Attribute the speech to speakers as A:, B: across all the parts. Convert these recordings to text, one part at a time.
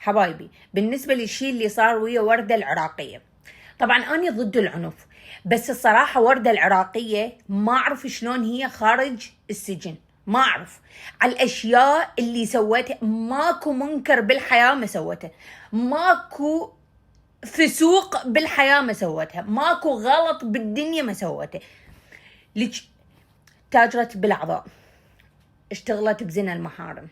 A: حبايبي بالنسبة للشيء اللي صار ويا وردة العراقية، طبعا أنا ضد العنف، بس الصراحة وردة العراقية ما أعرف شلون هي خارج السجن، ما أعرف على الأشياء اللي سوتها. ماكو منكر بالحياة ما سوته، ماكو فسوق بالحياة ما سوتها، ماكو غلط بالدنيا ما سوته. تاجرت بالأعضاء، اشتغلت بزنا المحارم،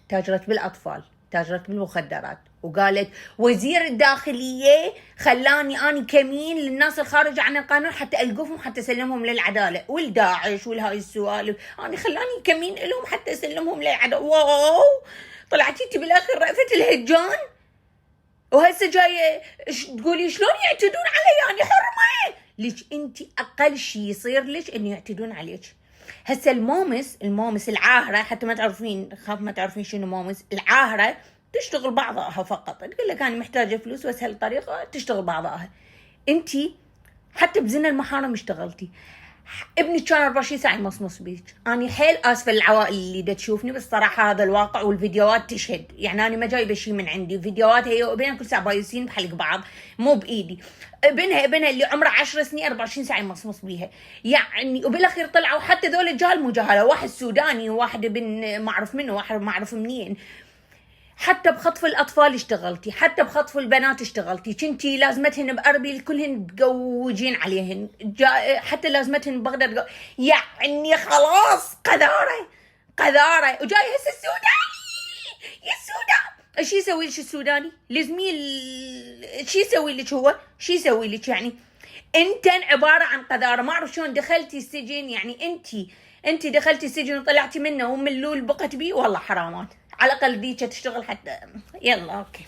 A: تاجرت بالأطفال، تاجرت بالمخدرات، وقالت وزير الداخلية خلاني أني كمين للناس الخارجة عن القانون حتى ألقفهم حتى أسلمهم للعدالة، والداعش والهاي السوالف أنا خلاني كمين لهم حتى أسلمهم للعدالة. واو، طلعتي انتي بالآخر رأفت الهجان، وهسه جاية تقولي شلون يعتدون علي، أنا حرمة. ليش انتي أقل شيء يصير ليش إنه يعتدون عليك؟ هسه المومس العاهرة، حتى ما تعرفين، خاف ما تعرفين شنو مومس العاهرة، تشتغل بعضها فقط، تقول لك أنا محتاجة فلوس واسهل طريقة تشتغل بعضها. انتي حتى بزنا المحارم اشتغلتي، ابني كان 24 ساعة يمصمص بيك. أنا حيل آسفة للعوائل اللي دا تشوفني، بس صراحة هذا الواقع والفيديوهات تشهد. يعني أنا ما جايبة شيء من عندي، فيديوهات هي وابنها كل ساعة بايسين بحلق بعض، مو بإيدي. ابنها اللي عمره 10 سنين 24 ساعة يمصمص بيها يعني. وبالأخير طلعوا حتى ذول الجهال مو جهالة، واحد سوداني وواحد ابن ما أعرف منه، واحد ما أعرف منين. حتى بخطف الأطفال اشتغلتي، حتى بخطف البنات اشتغلتي، كنتي لازمتهن بأربيل كلهن تقوجين عليهن، حتى لازمتهن ببغداد يعني خلاص قذارة. وجاي هسه السوداني، يا السودان ايش يسوي لك السوداني؟ لزميل شو يسوي لك؟ هو شو يسوي لك يعني؟ انت عبارة عن قذارة. ما اعرف شلون دخلتي السجن، يعني انت دخلتي السجن وطلعتي منه ومن اللول بقت بيه، والله حرامات. على الاقل ديك تشتغل حتى. يلا اوكي.